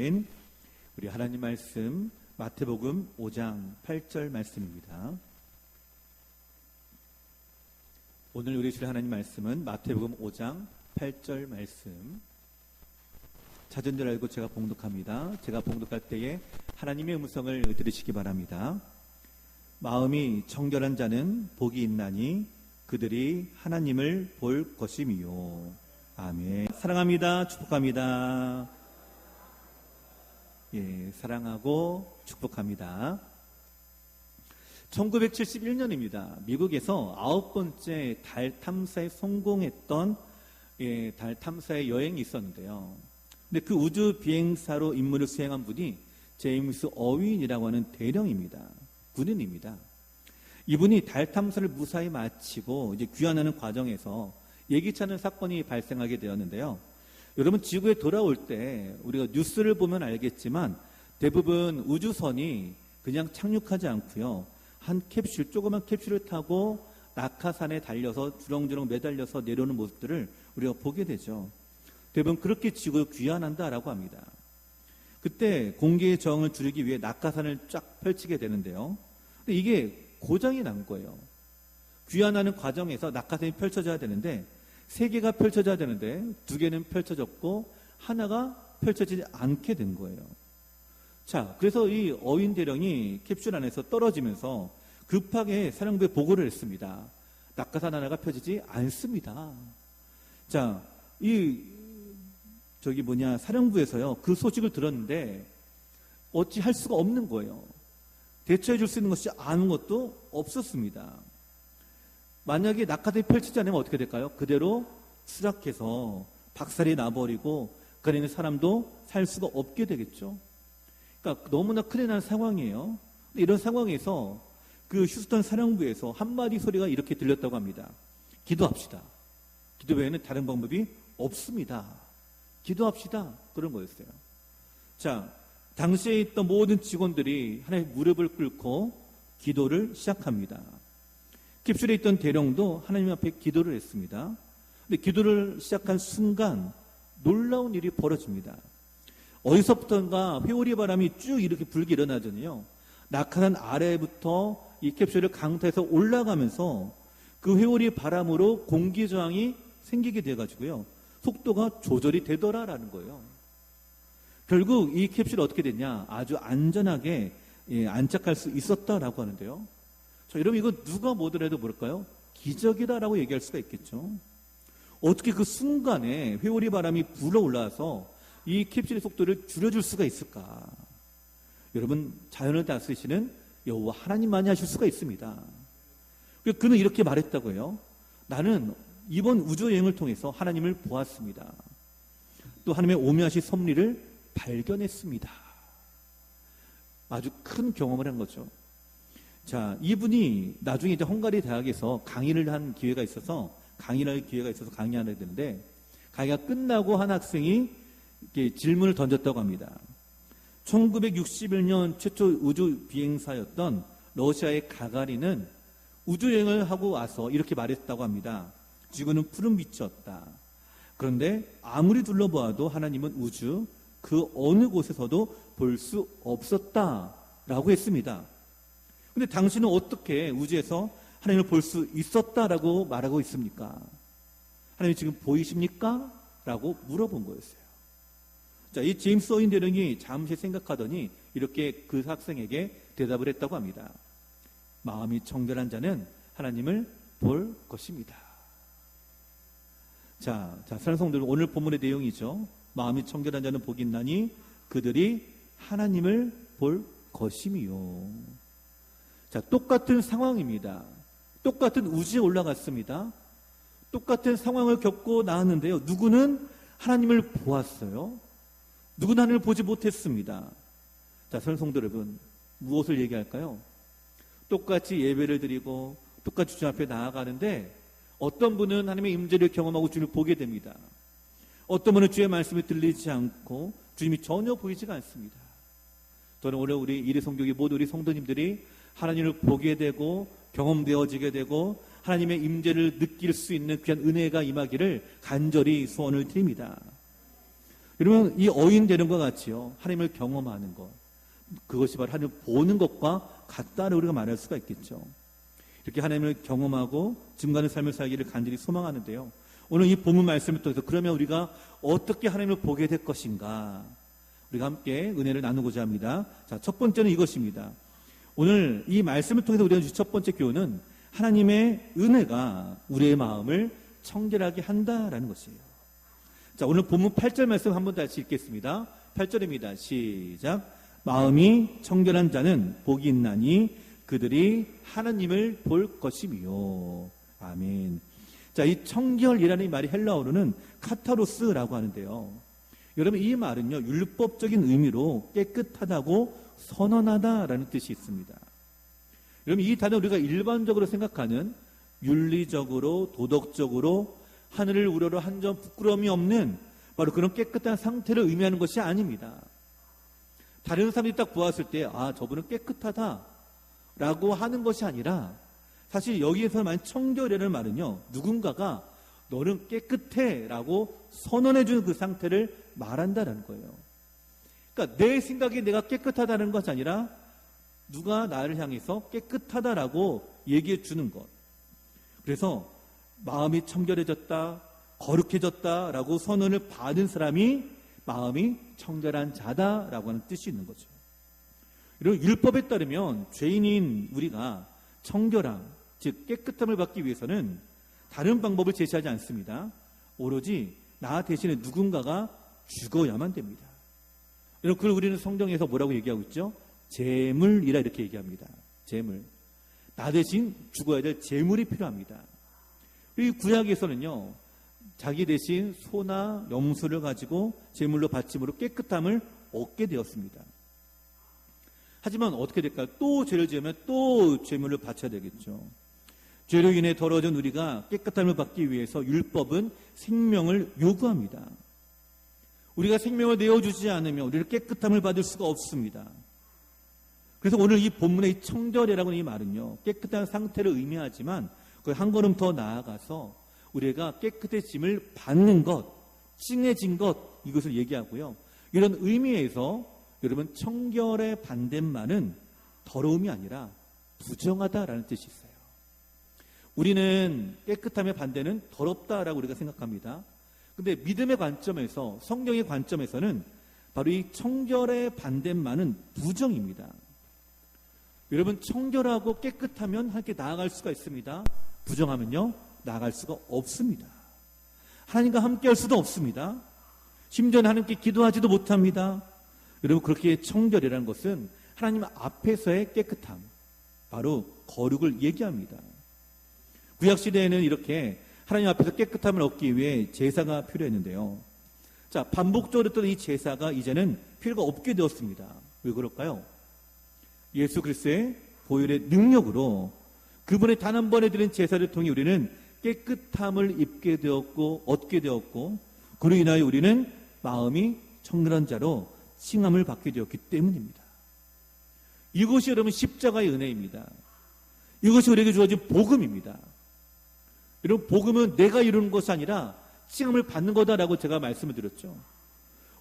주신 우리 하나님 말씀 마태복음 5장 8절 말씀입니다. 오늘 우리 주실 하나님 말씀은 마태복음 5장 8절 말씀. 찾은 줄 알고 제가 봉독합니다. 제가 봉독할 때에 하나님의 음성을 들으시기 바랍니다. 마음이 청결한 자는 복이 있나니 그들이 하나님을 볼 것임이요. 아멘. 사랑합니다. 축복합니다. 예, 사랑하고 축복합니다. 1971년입니다. 미국에서 9번째 달 탐사에 성공했던 달 탐사의 여행이 있었는데요. 근데 그 우주 비행사로 임무를 수행한 분이 제임스 어윈이라고 하는 대령입니다. 군인입니다. 이분이 달 탐사를 무사히 마치고 이제 귀환하는 과정에서 예기치 않은 사건이 발생하게 되었는데요. 여러분, 지구에 돌아올 때 우리가 뉴스를 보면 알겠지만 대부분 우주선이 그냥 착륙하지 않고요. 한 캡슐, 조그만 캡슐을 타고 낙하산에 달려서 주렁주렁 매달려서 내려오는 모습들을 우리가 보게 되죠. 대부분 그렇게 지구에 귀환한다라고 합니다. 그때 공기의 저항을 줄이기 위해 낙하산을 쫙 펼치게 되는데요. 근데 이게 고장이 난 거예요. 귀환하는 과정에서 낙하산이 펼쳐져야 되는데 3개가 펼쳐져야 되는데 2개는 펼쳐졌고 하나가 펼쳐지지 않게 된 거예요. 자, 그래서 이 어윈 대령이 캡슐 안에서 떨어지면서 급하게 사령부에 보고를 했습니다. 낙하산 하나가 펴지지 않습니다. 자, 사령부에서요, 그 소식을 들었는데 어찌 할 수가 없는 거예요. 대처해 줄 수 있는 것이 아무것도 없었습니다. 만약에 낙하산이 펼치지 않으면 어떻게 될까요? 그대로 추락해서 박살이 나버리고 그 안에 있는 사람도 살 수가 없게 되겠죠. 그러니까 너무나 큰일 난 상황이에요. 이런 상황에서 그 휴스턴 사령부에서 한마디 소리가 이렇게 들렸다고 합니다. 기도합시다. 기도 외에는 다른 방법이 없습니다. 기도합시다. 그런 거였어요. 자, 당시에 있던 모든 직원들이 하나님의 무릎을 꿇고 기도를 시작합니다. 캡슐에 있던 대령도 하나님 앞에 기도를 했습니다. 근데 기도를 시작한 순간 놀라운 일이 벌어집니다. 어디서부턴가 회오리 바람이 쭉 이렇게 불게 일어나더니요, 낙하산 아래부터 이 캡슐을 강타해서 올라가면서 그 회오리 바람으로 공기 저항이 생기게 돼가지고요, 속도가 조절이 되더라라는 거예요. 결국 이 캡슐이 어떻게 됐냐, 아주 안전하게 안착할 수 있었다라고 하는데요. 자, 여러분, 이거 누가 뭐더라도 뭘까요? 기적이다라고 얘기할 수가 있겠죠. 어떻게 그 순간에 회오리 바람이 불어 올라와서 이 캡슐의 속도를 줄여줄 수가 있을까? 여러분, 자연을 다스리시는 여호와 하나님만이 하실 수가 있습니다. 그는 이렇게 말했다고 해요. 나는 이번 우주 여행을 통해서 하나님을 보았습니다. 또 하나님의 오묘하신 섭리를 발견했습니다. 아주 큰 경험을 한 거죠. 자, 이분이 나중에 이제 헝가리 대학에서 강의를 한 기회가 있어서 강의하게 되는데, 강의가 끝나고 한 학생이 이렇게 질문을 던졌다고 합니다. 1961년 최초 우주 비행사였던 러시아의 가가린은 우주여행을 하고 와서 이렇게 말했다고 합니다. 지구는 푸른 빛이었다. 그런데 아무리 둘러보아도 하나님은 우주 그 어느 곳에서도 볼 수 없었다라고 했습니다. 근데 당신은 어떻게 우주에서 하나님을 볼 수 있었다라고 말하고 있습니까? 하나님 지금 보이십니까? 라고 물어본 거였어요. 자, 이 제임스 어윈 대령이 잠시 생각하더니 이렇게 그 학생에게 대답을 했다고 합니다. 마음이 청결한 자는 하나님을 볼 것입니다. 자, 사랑하는 성도들, 오늘 본문의 내용이죠. 마음이 청결한 자는 복이 있나니 그들이 하나님을 볼 것임이요. 자, 똑같은 상황입니다. 똑같은 우주에 올라갔습니다. 똑같은 상황을 겪고 나왔는데요. 누구는 하나님을 보았어요. 누구는 하나님을 보지 못했습니다. 자, 성도 여러분, 무엇을 얘기할까요? 똑같이 예배를 드리고 똑같이 주님 앞에 나아가는데 어떤 분은 하나님의 임재를 경험하고 주님을 보게 됩니다. 어떤 분은 주의 말씀이 들리지 않고 주님이 전혀 보이지가 않습니다. 저는 오늘 우리 이리성교회 모두 우리 성도님들이 하나님을 보게 되고 경험되어지게 되고 하나님의 임재를 느낄 수 있는 귀한 은혜가 임하기를 간절히 소원을 드립니다. 여러분, 이 어인 되는 것과 같이요, 하나님을 경험하는 것, 그것이 바로 하나님을 보는 것과 같다라고 우리가 말할 수가 있겠죠. 이렇게 하나님을 경험하고 증거하는 삶을 살기를 간절히 소망하는데요, 오늘 이 본문 말씀을 통해서 그러면 우리가 어떻게 하나님을 보게 될 것인가, 우리가 함께 은혜를 나누고자 합니다. 자, 첫 번째는 이것입니다. 오늘 이 말씀을 통해서 우리가 주신 첫 번째 교훈은 하나님의 은혜가 우리의 마음을 청결하게 한다라는 것이에요. 자, 오늘 본문 8절 말씀 한번 다시 읽겠습니다. 8절입니다. 시작. 마음이 청결한 자는 복이 있나니 그들이 하나님을 볼 것이며. 아멘. 자, 이 청결이라는 이 말이 헬라어로는 카타로스라고 하는데요, 여러분, 이 말은요, 율법적인 의미로 깨끗하다고 선언하다라는 뜻이 있습니다. 여러분, 이 단어 우리가 일반적으로 생각하는 윤리적으로 도덕적으로 하늘을 우러러 한 점 부끄러움이 없는 바로 그런 깨끗한 상태를 의미하는 것이 아닙니다. 다른 사람들이 딱 보았을 때 아, 저분은 깨끗하다라고 하는 것이 아니라, 사실 여기에서 만 청결이라는 말은요, 누군가가 너는 깨끗해라고 선언해주는 그 상태를 말한다는 거예요. 그러니까 내 생각이 내가 깨끗하다는 것이 아니라 누가 나를 향해서 깨끗하다라고 얘기해 주는 것. 그래서 마음이 청결해졌다, 거룩해졌다라고 선언을 받은 사람이 마음이 청결한 자다라고 하는 뜻이 있는 거죠. 이런 율법에 따르면 죄인인 우리가 청결함, 즉 깨끗함을 받기 위해서는 다른 방법을 제시하지 않습니다. 오로지 나 대신에 누군가가 죽어야만 됩니다. 여러분, 그걸 우리는 성경에서 뭐라고 얘기하고 있죠? 제물이라 이렇게 얘기합니다. 제물. 나 대신 죽어야 될 제물이 필요합니다. 이 구약에서는요, 자기 대신 소나 염소를 가지고 제물로 바침으로 깨끗함을 얻게 되었습니다. 하지만 어떻게 될까요? 또 죄를 지으면 또 제물을 바쳐야 되겠죠. 죄로 인해 더러워진 우리가 깨끗함을 받기 위해서 율법은 생명을 요구합니다. 우리가 생명을 내어주지 않으면 우리를 깨끗함을 받을 수가 없습니다. 그래서 오늘 이 본문의 이 청결이라는 이 말은요, 깨끗한 상태를 의미하지만 그 한 걸음 더 나아가서 우리가 깨끗해짐을 받는 것, 찡해진 것, 이것을 얘기하고요. 이런 의미에서 여러분, 청결의 반대말은 더러움이 아니라 부정하다라는 뜻이 있어요. 우리는 깨끗함의 반대는 더럽다라고 우리가 생각합니다. 근데 믿음의 관점에서, 성경의 관점에서는 바로 이 청결의 반대말은 부정입니다. 여러분, 청결하고 깨끗하면 함께 나아갈 수가 있습니다. 부정하면요, 나아갈 수가 없습니다. 하나님과 함께 할 수도 없습니다. 심지어 하나님께 기도하지도 못합니다. 여러분, 그렇게 청결이라는 것은 하나님 앞에서의 깨끗함, 바로 거룩을 얘기합니다. 구약시대에는 이렇게 하나님 앞에서 깨끗함을 얻기 위해 제사가 필요했는데요, 자, 반복적으로 했던 이 제사가 이제는 필요가 없게 되었습니다. 왜 그럴까요? 예수 그리스도의 보혈의 능력으로 그분의 단 한 번에 드린 제사를 통해 우리는 깨끗함을 입게 되었고 얻게 되었고, 그로 인하여 우리는 마음이 청결한 자로 칭함을 받게 되었기 때문입니다. 이것이 여러분 십자가의 은혜입니다. 이것이 우리에게 주어진 복음입니다. 여러분, 복음은 내가 이루는 것이 아니라 칭함을 받는 거다라고 제가 말씀을 드렸죠.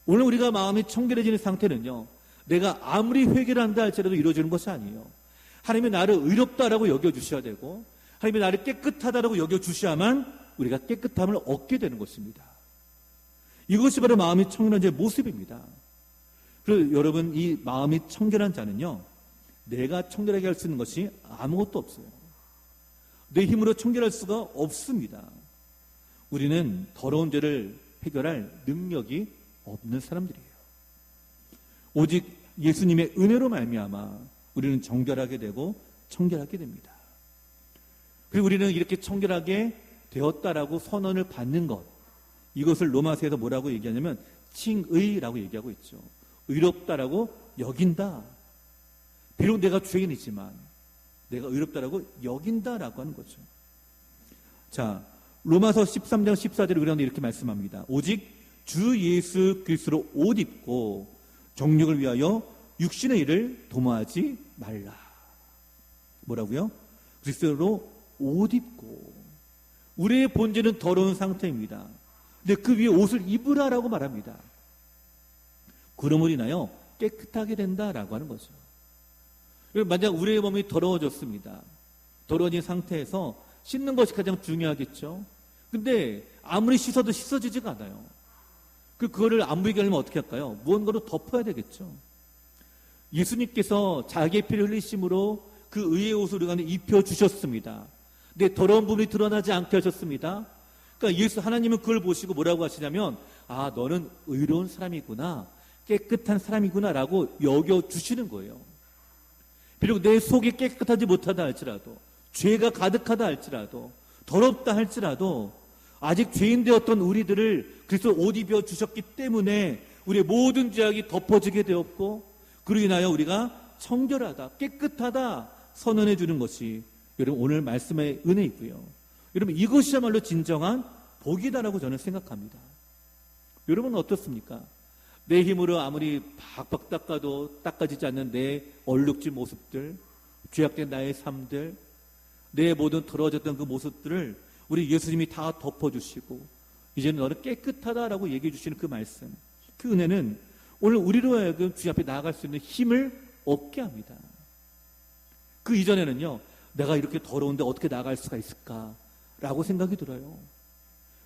오늘 우리가 마음이 청결해지는 상태는요, 내가 아무리 회개를 한다 할지라도 이루어지는 것이 아니에요. 하나님이 나를 의롭다라고 여겨주셔야 되고, 하나님이 나를 깨끗하다라고 여겨주셔야만 우리가 깨끗함을 얻게 되는 것입니다. 이것이 바로 마음이 청결한 자의 모습입니다. 그래서 여러분, 이 마음이 청결한 자는요, 내가 청결하게 할 수 있는 것이 아무것도 없어요. 내 힘으로 청결할 수가 없습니다. 우리는 더러운 죄를 해결할 능력이 없는 사람들이에요. 오직 예수님의 은혜로 말미암아 우리는 정결하게 되고 청결하게 됩니다. 그리고 우리는 이렇게 청결하게 되었다라고 선언을 받는 것, 이것을 로마서에서 뭐라고 얘기하냐면 칭의라고 얘기하고 있죠. 의롭다라고 여긴다. 비록 내가 죄인이지만 내가 의롭다라고 여긴다라고 하는 거죠. 자, 로마서 13장 14절에 우리는 이렇게 말씀합니다. 오직 주 예수 그리스도로 옷 입고 정욕을 위하여 육신의 일을 도모하지 말라. 뭐라고요? 그리스도로 옷 입고. 우리의 본질은 더러운 상태입니다. 근데 그 위에 옷을 입으라라고 말합니다. 그러므로 인하여 깨끗하게 된다라고 하는 거죠. 만약 우리의 몸이 더러워졌습니다. 더러워진 상태에서 씻는 것이 가장 중요하겠죠. 근데 아무리 씻어도 씻어지지가 않아요. 그거를 안 보이게 하려면 어떻게 할까요? 무언가로 덮어야 되겠죠. 예수님께서 자기의 피를 흘리심으로 그 의의 옷을 우리가 입혀주셨습니다. 근데 더러운 부분이 드러나지 않게 하셨습니다. 그러니까 하나님은 그걸 보시고 뭐라고 하시냐면, 아, 너는 의로운 사람이구나, 깨끗한 사람이구나 라고 여겨주시는 거예요. 비록 내 속이 깨끗하지 못하다 할지라도, 죄가 가득하다 할지라도, 더럽다 할지라도 아직 죄인 되었던 우리들을 그리스도 옷 입혀 주셨기 때문에 우리의 모든 죄악이 덮어지게 되었고, 그로 인하여 우리가 청결하다, 깨끗하다 선언해 주는 것이 여러분 오늘 말씀의 은혜이고요. 여러분 이것이야말로 진정한 복이다라고 저는 생각합니다. 여러분은 어떻습니까? 내 힘으로 아무리 박박 닦아도 닦아지지 않는 내 얼룩진 모습들, 죄악된 나의 삶들, 내 모든 더러워졌던 그 모습들을 우리 예수님이 다 덮어주시고 이제는 너는 깨끗하다라고 얘기해 주시는 그 말씀, 그 은혜는 오늘 우리로 하여금 주님 앞에 나아갈 수 있는 힘을 얻게 합니다. 그 이전에는요, 내가 이렇게 더러운데 어떻게 나아갈 수가 있을까라고 생각이 들어요.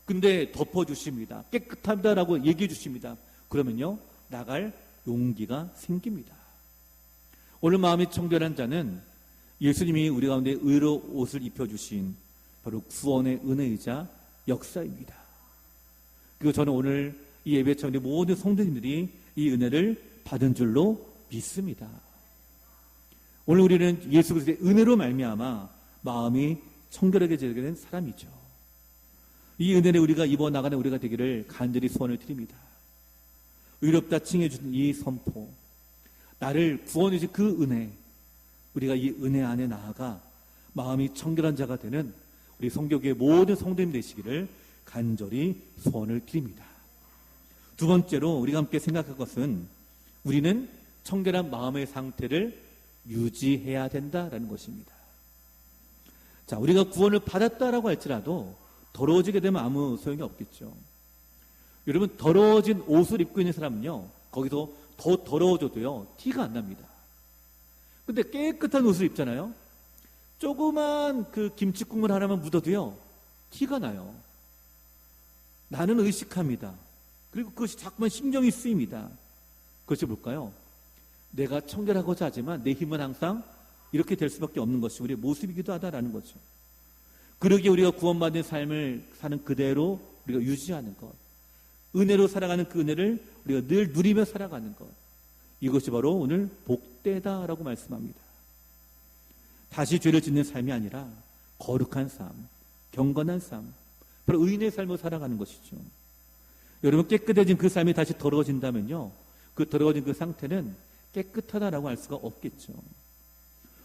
근데 덮어주십니다. 깨끗하다라고 얘기해 주십니다. 그러면요, 나갈 용기가 생깁니다. 오늘 마음이 청결한 자는 예수님이 우리 가운데 의로 옷을 입혀주신 바로 구원의 은혜이자 역사입니다. 그리고 저는 오늘 이 예배 차원의 모든 성도님들이 이 은혜를 받은 줄로 믿습니다. 오늘 우리는 예수 그리스도의 은혜로 말미암아 마음이 청결하게 되게 된 사람이죠. 이 은혜를 우리가 입어 나가는 우리가 되기를 간절히 소원을 드립니다. 의롭다 칭해 주신 이 선포, 나를 구원해 주신 그 은혜, 우리가 이 은혜 안에 나아가 마음이 청결한 자가 되는 우리 성교교의 모든 성도님 되시기를 간절히 소원을 드립니다. 두 번째로 우리가 함께 생각할 것은 우리는 청결한 마음의 상태를 유지해야 된다라는 것입니다. 자, 우리가 구원을 받았다라고 할지라도 더러워지게 되면 아무 소용이 없겠죠. 여러분, 더러워진 옷을 입고 있는 사람은요, 거기서 더 더러워져도요, 티가 안 납니다. 근데 깨끗한 옷을 입잖아요. 조그만 그 김치국물 하나만 묻어도요, 티가 나요. 나는 의식합니다. 그리고 그것이 자꾸만 신경이 쓰입니다. 그것이 뭘까요? 내가 청결하고자 하지만 내 힘은 항상 이렇게 될 수밖에 없는 것이 우리의 모습이기도 하다라는 거죠. 그러기에 우리가 구원받은 삶을 사는 그대로 우리가 유지하는 것, 은혜로 살아가는 그 은혜를 우리가 늘 누리며 살아가는 것, 이것이 바로 오늘 복되다라고 말씀합니다. 다시 죄를 짓는 삶이 아니라 거룩한 삶, 경건한 삶, 바로 의인의 삶을 살아가는 것이죠. 여러분, 깨끗해진 그 삶이 다시 더러워진다면요, 그 더러워진 그 상태는 깨끗하다라고 할 수가 없겠죠.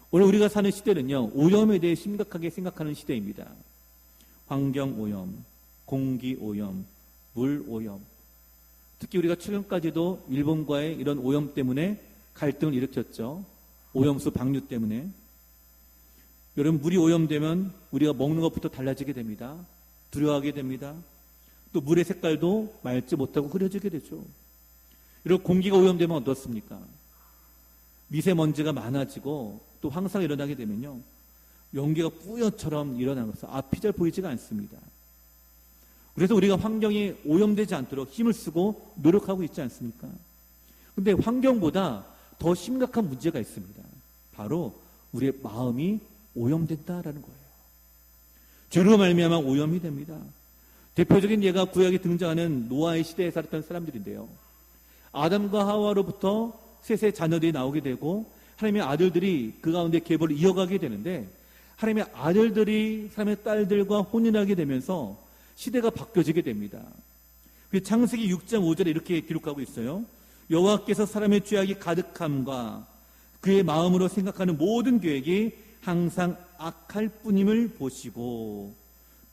오늘 우리가 사는 시대는요, 오염에 대해 심각하게 생각하는 시대입니다. 환경 오염, 공기 오염, 물 오염. 특히 우리가 최근까지도 일본과의 이런 오염 때문에 갈등을 일으켰죠. 오염수 방류 때문에. 여러분, 물이 오염되면 우리가 먹는 것부터 달라지게 됩니다. 두려워하게 됩니다. 또 물의 색깔도 맑지 못하고 흐려지게 되죠. 이런 공기가 오염되면 어떻습니까? 미세먼지가 많아지고 또 항상 일어나게 되면요, 연기가 뿌연처럼 일어나면서 앞이 잘 보이지가 않습니다. 그래서 우리가 환경이 오염되지 않도록 힘을 쓰고 노력하고 있지 않습니까? 그런데 환경보다 더 심각한 문제가 있습니다. 바로 우리의 마음이 오염된다라는 거예요. 죄로 말미암아 오염이 됩니다. 대표적인 예가 구약에 등장하는 노아의 시대에 살았던 사람들인데요, 아담과 하와로부터 셋의 자녀들이 나오게 되고 하나님의 아들들이 그 가운데 계보를 이어가게 되는데, 하나님의 아들들이 사람의 딸들과 혼인하게 되면서 시대가 바뀌어지게 됩니다. 창세기 6장 5절에 이렇게 기록하고 있어요. 여호와께서 사람의 죄악이 가득함과 그의 마음으로 생각하는 모든 계획이 항상 악할 뿐임을 보시고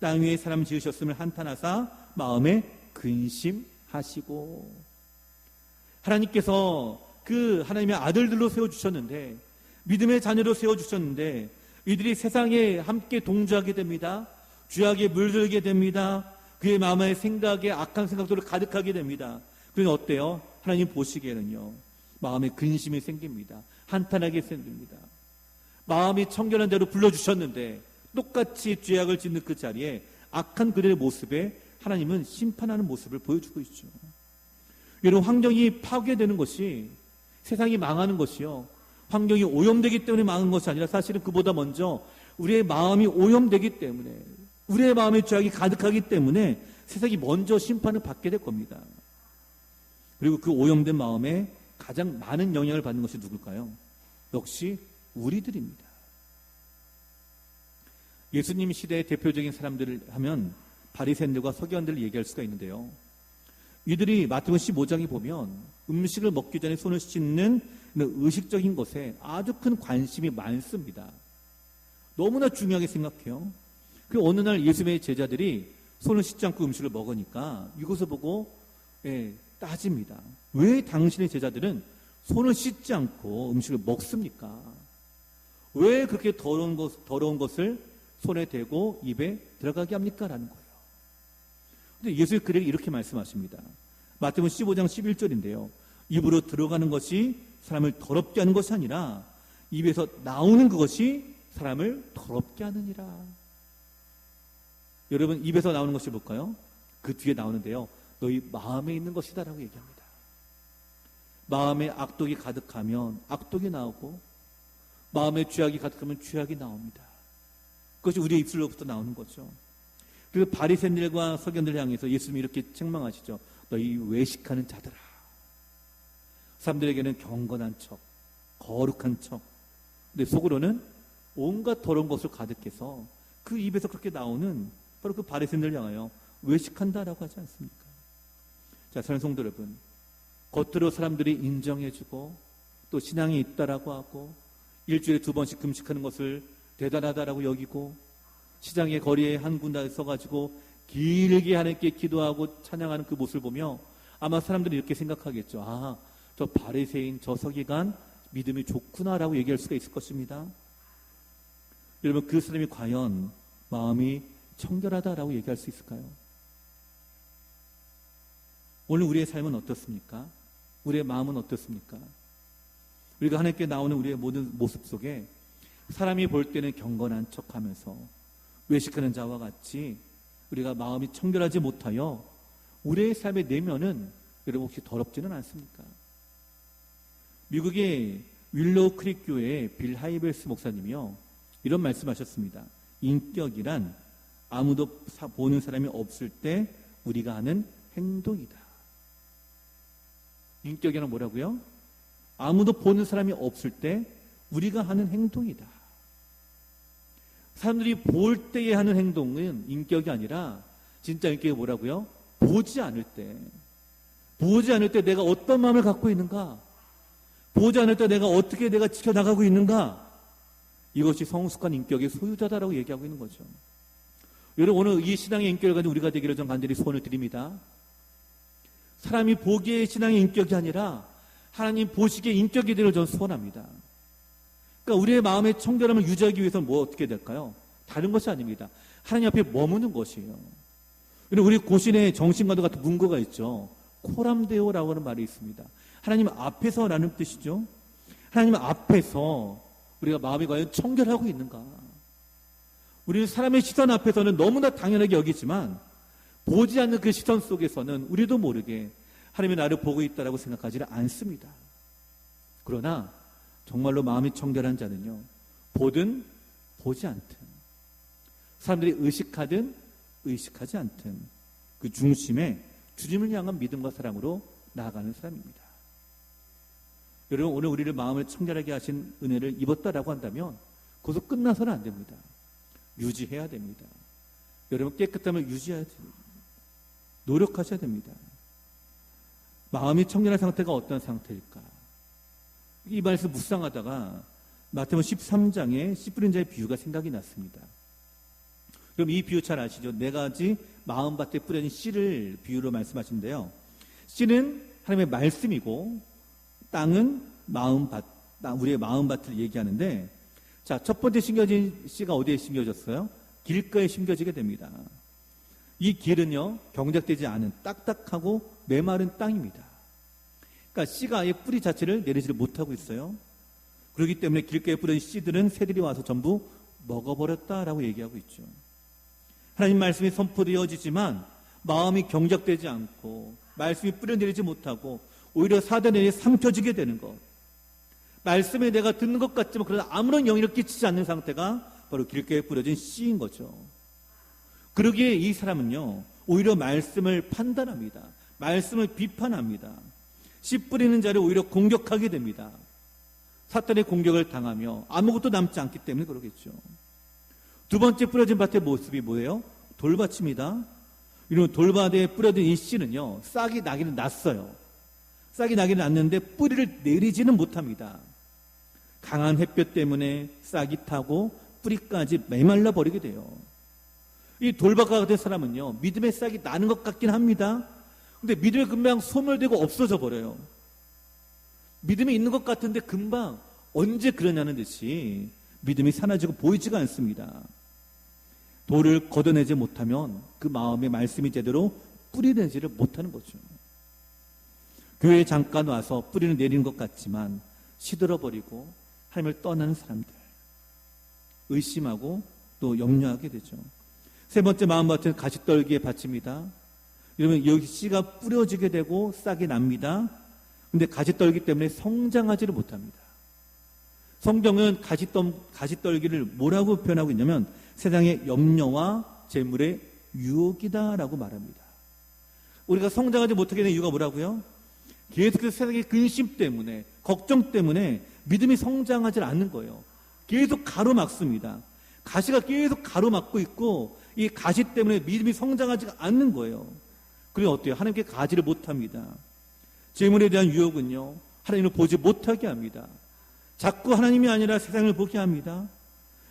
땅 위에 사람 지으셨음을 한탄하사 마음에 근심하시고. 하나님께서 그 하나님의 아들들로 세워주셨는데, 믿음의 자녀로 세워주셨는데, 이들이 세상에 함께 동조하게 됩니다. 죄악에 물들게 됩니다. 그의 마음의 생각에 악한 생각들을 가득하게 됩니다. 그러니 어때요? 하나님 보시기에는요, 마음에 근심이 생깁니다. 한탄하게 생깁니다. 마음이 청결한 대로 불러주셨는데 똑같이 죄악을 짓는 그 자리에 악한 그들의 모습에 하나님은 심판하는 모습을 보여주고 있죠. 여러분, 환경이 파괴되는 것이, 세상이 망하는 것이요, 환경이 오염되기 때문에 망한 것이 아니라 사실은 그보다 먼저 우리의 마음이 오염되기 때문에, 우리의 마음에 죄악이 가득하기 때문에 세상이 먼저 심판을 받게 될 겁니다. 그리고 그 오염된 마음에 가장 많은 영향을 받는 것이 누굴까요? 역시 우리들입니다. 예수님 시대의 대표적인 사람들을 하면 바리새인들과 서기관들을 얘기할 수가 있는데요. 이들이 마태복음 15장에 보면 음식을 먹기 전에 손을 씻는 의식적인 것에 아주 큰 관심이 많습니다. 너무나 중요하게 생각해요. 그 어느 날 예수님의 제자들이 손을 씻지 않고 음식을 먹으니까 이것을 보고 따집니다. 왜 당신의 제자들은 손을 씻지 않고 음식을 먹습니까? 왜 그렇게 더러운 것을 손에 대고 입에 들어가게 합니까? 라는 거예요. 근데 예수님 그에게 이렇게 말씀하십니다. 마태복음 15장 11절인데요. 입으로 들어가는 것이 사람을 더럽게 하는 것이 아니라 입에서 나오는 그것이 사람을 더럽게 하느니라. 여러분, 입에서 나오는 것이 뭘까요? 그 뒤에 나오는데요. 너희 마음에 있는 것이다 라고 얘기합니다. 마음에 악독이 가득하면 악독이 나오고, 마음에 죄악이 가득하면 죄악이 나옵니다. 그것이 우리의 입술로부터 나오는 거죠. 그리고 바리새인들과 서기관들을 향해서 예수님이 이렇게 책망하시죠. 너희 외식하는 자들아. 사람들에게는 경건한 척, 거룩한 척, 근데 속으로는 온갖 더러운 것을 가득해서 그 입에서 그렇게 나오는 바로 그 바리새인들을 향하여 외식한다라고 하지 않습니까? 자, 사랑하는 성도 여러분, 겉으로 사람들이 인정해주고 또 신앙이 있다라고 하고 일주일에 2번씩 금식하는 것을 대단하다라고 여기고 시장의 거리에 한 군데 서가지고 길게 하나님께 기도하고 찬양하는 그 모습을 보며 아마 사람들이 이렇게 생각하겠죠. 아, 저 바리새인, 저 서기관 믿음이 좋구나라고 얘기할 수가 있을 것입니다. 여러분, 그 사람이 과연 마음이 청결하다라고 얘기할 수 있을까요? 오늘 우리의 삶은 어떻습니까? 우리의 마음은 어떻습니까? 우리가 하나님께 나오는 우리의 모든 모습 속에 사람이 볼 때는 경건한 척하면서 외식하는 자와 같이 우리가 마음이 청결하지 못하여 우리의 삶의 내면은 여러분 혹시 더럽지는 않습니까? 미국의 윌로우 크릭 교회의 빌 하이벨스 목사님이요, 이런 말씀하셨습니다. 인격이란 아무도 보는 사람이 없을 때 우리가 하는 행동이다. 인격이란 뭐라고요? 아무도 보는 사람이 없을 때 우리가 하는 행동이다. 사람들이 볼 때에 하는 행동은 인격이 아니라 진짜 인격이 뭐라고요? 보지 않을 때 내가 어떤 마음을 갖고 있는가, 보지 않을 때 내가 지켜나가고 있는가, 이것이 성숙한 인격의 소유자다라고 얘기하고 있는 거죠. 여러분, 오늘 이 신앙의 인격을 가지고 우리가 되기를 전 간절히 소원을 드립니다. 사람이 보기에 신앙의 인격이 아니라 하나님 보시기에 인격이 되기를 전 소원합니다. 그러니까 우리의 마음의 청결함을 유지하기 위해서는 어떻게 될까요? 다른 것이 아닙니다. 하나님 앞에 머무는 것이에요. 우리 고신의 정신과도 같은 문구가 있죠. 코람데오라고 하는 말이 있습니다. 하나님 앞에서라는 뜻이죠. 하나님 앞에서 우리가 마음이 과연 청결하고 있는가? 우리는 사람의 시선 앞에서는 너무나 당연하게 여기지만 보지 않는 그 시선 속에서는 우리도 모르게 하나님이 나를 보고 있다라고 생각하지는 않습니다. 그러나 정말로 마음이 청결한 자는요, 보든 보지 않든, 사람들이 의식하든 의식하지 않든 그 중심에 주님을 향한 믿음과 사랑으로 나아가는 사람입니다. 여러분, 오늘 우리를 마음을 청결하게 하신 은혜를 입었다라고 한다면 거기서 끝나서는 안 됩니다. 유지해야 됩니다. 여러분, 깨끗함을 유지해야 됩니다. 노력하셔야 됩니다. 마음이 청결한 상태가 어떤 상태일까? 이 말씀 묵상하다가 마태복음 13장의 씨 뿌린 자의 비유가 생각이 났습니다. 그럼 이 비유 잘 아시죠? 4가지 마음밭에 뿌려진 씨를 비유로 말씀하시는데요. 씨는 하나님의 말씀이고 땅은 마음밭, 우리의 마음밭을 얘기하는데, 자, 첫 번째 심겨진 씨가 어디에 심겨졌어요? 길가에 심겨지게 됩니다. 이 길은요, 경작되지 않은 딱딱하고 메마른 땅입니다. 그러니까 씨가 아예 뿌리 자체를 내리지를 못하고 있어요. 그렇기 때문에 길가에 뿌린 씨들은 새들이 와서 전부 먹어버렸다라고 얘기하고 있죠. 하나님 말씀이 선포되어지지만 마음이 경작되지 않고 말씀이 뿌려내리지 못하고 오히려 사단에게 삼켜지게 되는 것. 말씀에 내가 듣는 것 같지만 그러나 아무런 영향을 끼치지 않는 상태가 바로 길가에 뿌려진 씨인 거죠. 그러기에 이 사람은요, 오히려 말씀을 판단합니다. 말씀을 비판합니다. 씨 뿌리는 자를 오히려 공격하게 됩니다. 사탄의 공격을 당하며 아무것도 남지 않기 때문에 그러겠죠. 두 번째 뿌려진 밭의 모습이 뭐예요? 돌밭입니다. 이런 돌밭에 뿌려진 이 씨는요, 싹이 나기는 났어요. 싹이 나기는 났는데 뿌리를 내리지는 못합니다. 강한 햇볕 때문에 싹이 타고 뿌리까지 메말라 버리게 돼요. 이 돌밭과 같은 사람은요, 믿음의 싹이 나는 것 같긴 합니다. 근데 믿음이 금방 소멸되고 없어져 버려요. 믿음이 있는 것 같은데 금방 언제 그러냐는 듯이 믿음이 사라지고 보이지가 않습니다. 돌을 걷어내지 못하면 그 마음의 말씀이 제대로 뿌리내지를 못하는 거죠. 교회에 잠깐 와서 뿌리는 내리는 것 같지만 시들어버리고 하나님을 떠나는 사람들, 의심하고 또 염려하게 되죠. 세 번째 마음밭은 가시떨기의 밭입니다. 여러분, 여기 씨가 뿌려지게 되고 싹이 납니다. 근데 가시떨기 때문에 성장하지를 못합니다. 성경은 가시떨기를 뭐라고 표현하고 있냐면 세상의 염려와 재물의 유혹이다라고 말합니다. 우리가 성장하지 못하게 된 이유가 뭐라고요? 계속해서 세상의 근심 때문에, 걱정 때문에 믿음이 성장하지 않는 거예요. 계속 가로막습니다. 가시가 계속 가로막고 있고 이 가시 때문에 믿음이 성장하지 않는 거예요. 그리고 어때요? 하나님께 가지를 못합니다. 재물에 대한 유혹은요, 하나님을 보지 못하게 합니다. 자꾸 하나님이 아니라 세상을 보게 합니다.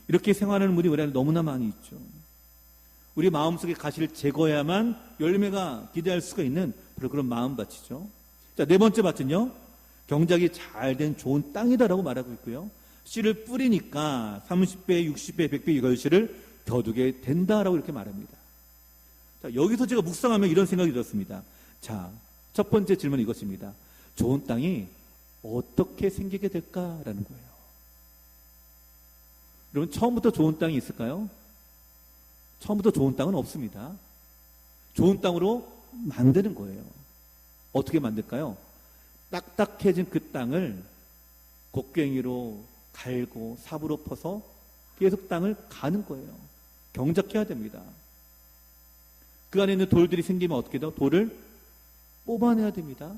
이렇게 생활하는 분이 우리 안에 너무나 많이 있죠. 우리 마음속에 가시를 제거해야만 열매가 기대할 수가 있는 바로 그런 마음밭이죠. 자, 네 번째 밭은요, 경작이 잘 된 좋은 땅이다라고 말하고 있고요. 씨를 뿌리니까 30배, 60배, 100배 결실을 거두게 된다라고 이렇게 말합니다. 자, 여기서 제가 묵상하면 이런 생각이 들었습니다. 자, 첫 번째 질문은 이것입니다. 좋은 땅이 어떻게 생기게 될까라는 거예요. 여러분, 처음부터 좋은 땅이 있을까요? 처음부터 좋은 땅은 없습니다. 좋은 땅으로 만드는 거예요. 어떻게 만들까요? 딱딱해진 그 땅을 곡괭이로 갈고 삽으로 퍼서 계속 땅을 가는 거예요. 경작해야 됩니다. 그 안에 있는 돌들이 생기면 어떻게 돼요? 돌을 뽑아내야 됩니다.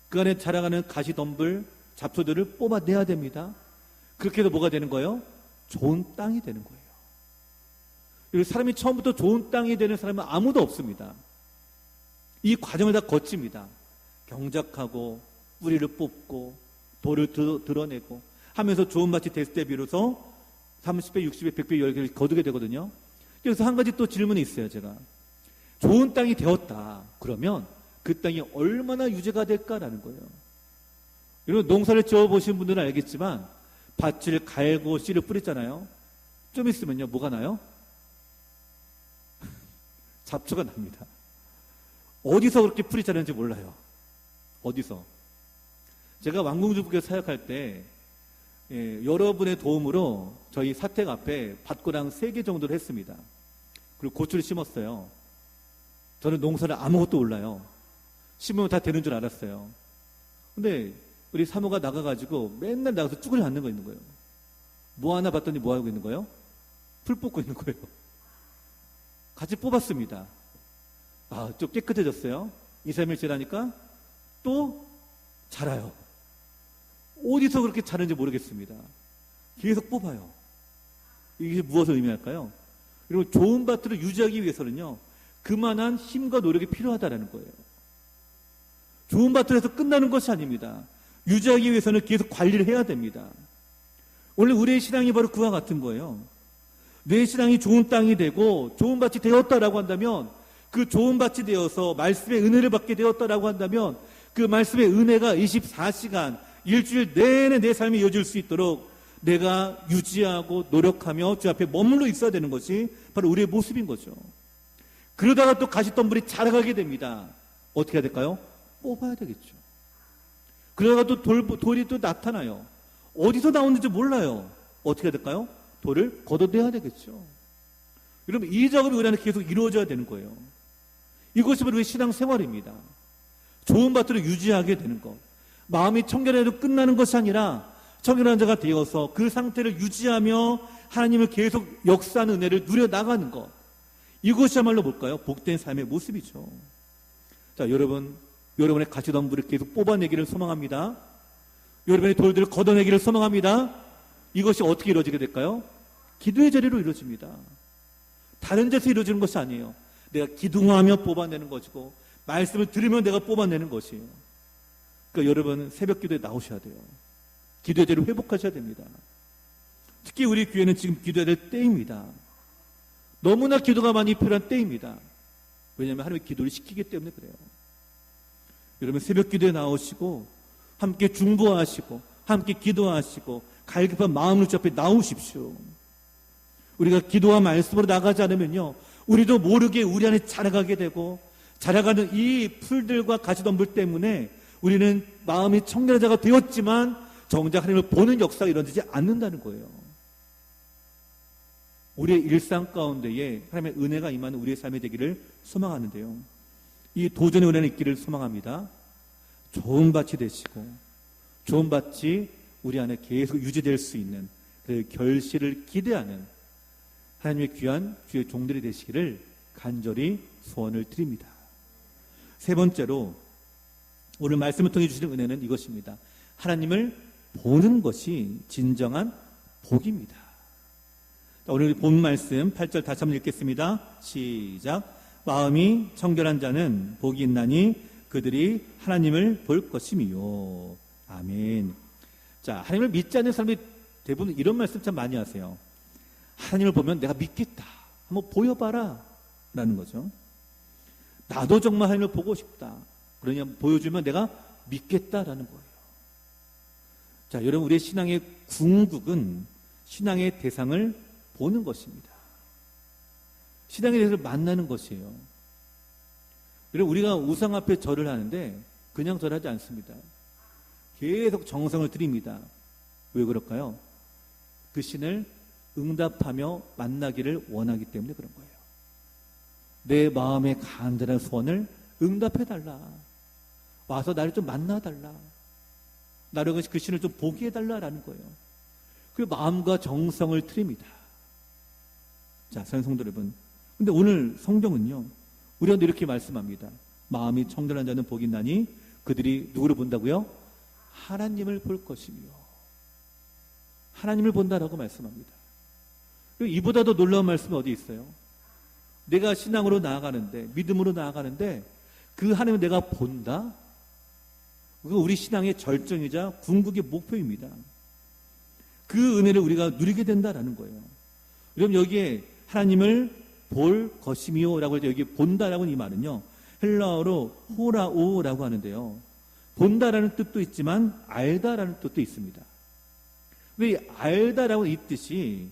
그 안에 자라가는 가시덤불, 잡초들을 뽑아내야 됩니다. 그렇게 해서 뭐가 되는 거예요? 좋은 땅이 되는 거예요. 그리고 사람이 처음부터 좋은 땅이 되는 사람은 아무도 없습니다. 이 과정을 다 거칩니다. 경작하고 뿌리를 뽑고 돌을 드러내고 하면서 좋은 밭이 됐을 때 비로소 30배, 60배, 100배 열매를 거두게 되거든요. 그래서 한 가지 또 질문이 있어요. 제가 좋은 땅이 되었다. 그러면 그 땅이 얼마나 유지가 될까라는 거예요. 여러분, 농사를 지어보신 분들은 알겠지만 밭을 갈고 씨를 뿌렸잖아요. 좀 있으면요, 뭐가 나요? 잡초가 납니다. 어디서 그렇게 풀이 자라는지 몰라요. 어디서? 제가 왕궁주부교 사역할 때 여러분의 도움으로 저희 사택 앞에 밭고랑 3개 정도를 했습니다. 그리고 고추를 심었어요. 저는 농사를 아무것도 몰라요. 심으면 다 되는 줄 알았어요. 근데 우리 사모가 나가가지고 맨날 나가서 쭈그려 앉는 거 있는 거예요. 뭐 하나 봤더니 뭐 하고 있는 거예요? 풀 뽑고 있는 거예요. 같이 뽑았습니다. 아, 좀 깨끗해졌어요. 2, 3일 지나니까 또 자라요. 어디서 그렇게 자는지 모르겠습니다. 계속 뽑아요. 이게 무엇을 의미할까요? 그리고 좋은 밭을 유지하기 위해서는요, 그만한 힘과 노력이 필요하다는 거예요. 좋은 밭을 해서 끝나는 것이 아닙니다. 유지하기 위해서는 계속 관리를 해야 됩니다. 오늘 우리의 신앙이 바로 그와 같은 거예요. 내 신앙이 좋은 땅이 되고 좋은 밭이 되었다라고 한다면, 그 좋은 밭이 되어서 말씀의 은혜를 받게 되었다라고 한다면 그 말씀의 은혜가 24시간 일주일 내내 내 삶이 이어질 수 있도록 내가 유지하고 노력하며 주 앞에 머물러 있어야 되는 것이 바로 우리의 모습인 거죠. 그러다가 또 가시덤불이 자라가게 됩니다. 어떻게 해야 될까요? 뽑아야 되겠죠. 그러다가 또 돌이 또 나타나요. 어디서 나오는지 몰라요. 어떻게 해야 될까요? 돌을 걷어내야 되겠죠. 여러분, 이 작업이 우리 안에 계속 이루어져야 되는 거예요. 이것이 바로 우리 신앙 생활입니다. 좋은 밭으로 유지하게 되는 것. 마음이 청결해도 끝나는 것이 아니라 청결한 자가 되어서 그 상태를 유지하며 하나님을 계속 역사하는 은혜를 누려나가는 것. 이것이야말로 뭘까요? 복된 삶의 모습이죠. 자, 여러분의 가시덤불을 계속 뽑아내기를 소망합니다. 여러분의 돌들을 걷어내기를 소망합니다. 이것이 어떻게 이루어지게 될까요? 기도의 자리로 이루어집니다. 다른 데서 이루어지는 것이 아니에요. 내가 기도하며 뽑아내는 것이고 말씀을 들으면 내가 뽑아내는 것이에요. 그러니까 여러분 새벽 기도에 나오셔야 돼요. 기도의 자리를 회복하셔야 됩니다. 특히 우리 교회는 지금 기도해야 될 때입니다. 너무나 기도가 많이 필요한 때입니다. 왜냐하면 하나님의 기도를 시키기 때문에 그래요. 여러분 새벽 기도에 나오시고 함께 중보하시고 함께 기도하시고 갈급한 마음으로 주 앞에 나오십시오. 우리가 기도와 말씀으로 나가지 않으면요, 우리도 모르게 우리 안에 자라가게 되고 자라가는 이 풀들과 가시덤불 때문에 우리는 마음이 청결한 자가 되었지만 정작 하나님을 보는 역사가 일어나지 않는다는 거예요. 우리의 일상 가운데에 하나님의 은혜가 임하는 우리의 삶이 되기를 소망하는데요, 이 도전의 은혜는 있기를 소망합니다. 좋은 밭이 되시고 좋은 밭이 우리 안에 계속 유지될 수 있는 그 결실을 기대하는 하나님의 귀한 주의 종들이 되시기를 간절히 소원을 드립니다. 세 번째로 오늘 말씀을 통해 주시는 은혜는 이것입니다. 하나님을 보는 것이 진정한 복입니다. 오늘 본 말씀 8절 다시 한번 읽겠습니다. 시작. 마음이 청결한 자는 복이 있나니 그들이 하나님을 볼 것이미요. 아멘. 자, 하나님을 믿지 않는 사람들이 대부분 이런 말씀 참 많이 하세요. 하나님을 보면 내가 믿겠다. 한번 보여봐라. 라는 거죠. 나도 정말 하나님을 보고 싶다. 그러냐 보여주면 내가 믿겠다라는 거예요. 자, 여러분 우리의 신앙의 궁극은 신앙의 대상을 보는 것입니다. 신앙의 대상을 만나는 것이에요. 여러분 우리가 우상 앞에 절을 하는데 그냥 절하지 않습니다. 계속 정성을 들입니다. 왜 그럴까요? 그 신을 응답하며 만나기를 원하기 때문에 그런 거예요. 내 마음의 간절한 소원을 응답해달라. 와서 나를 좀 만나달라. 나를 그 신을 좀 보게 해달라라는 거예요. 그 마음과 정성을 드립니다. 자, 성도 여러분. 근데 오늘 성경은요, 우리한테 이렇게 말씀합니다. 마음이 청결한 자는 복이 있나니 그들이 누구를 본다고요? 하나님을 볼 것이며. 하나님을 본다라고 말씀합니다. 이보다 더 놀라운 말씀이 어디 있어요? 내가 신앙으로 나아가는데, 믿음으로 나아가는데 그 하나님을 내가 본다? 그거 우리 신앙의 절정이자 궁극의 목표입니다. 그 은혜를 우리가 누리게 된다라는 거예요. 여러분 여기에 하나님을 볼 것이미요라고 해서 여기 본다라고 이 말은요, 헬라어로 호라오라고 하는데요, 본다라는 뜻도 있지만 알다라는 뜻도 있습니다. 근데 이 알다라고 이 뜻이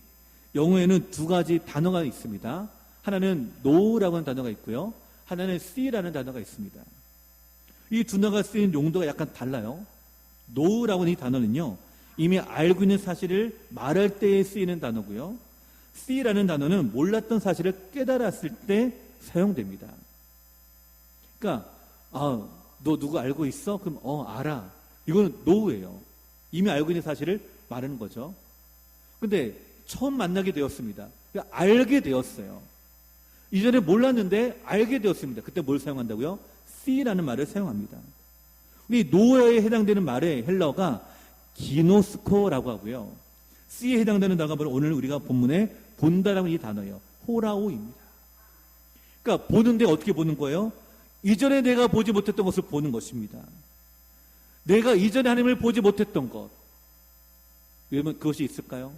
영어에는 두 가지 단어가 있습니다. 하나는 know라고 하는 단어가 있고요, 하나는 see라는 단어가 있습니다. 이 두 단어가 쓰이는 용도가 약간 달라요. know라고 하는 이 단어는요, 이미 알고 있는 사실을 말할 때에 쓰이는 단어고요, see라는 단어는 몰랐던 사실을 깨달았을 때 사용됩니다. 그러니까 너 누구 알고 있어? 그럼 알아. 이거는 know예요. 이미 알고 있는 사실을 말하는 거죠. 근데 처음 만나게 되었습니다. 그러니까 알게 되었어요. 이전에 몰랐는데 알게 되었습니다. 그때 뭘 사용한다고요? see라는 말을 사용합니다. 이 know에 해당되는 말의 헬라어가 기노스코라고 하고요, see에 해당되는 단어가 오늘 우리가 본문에 본다라고 하는 이 단어예요. 호라오입니다. 그러니까 보는데 어떻게 보는 거예요? 이전에 내가 보지 못했던 것을 보는 것입니다. 내가 이전에 하나님을 보지 못했던 것, 여러분 그것이 있을까요?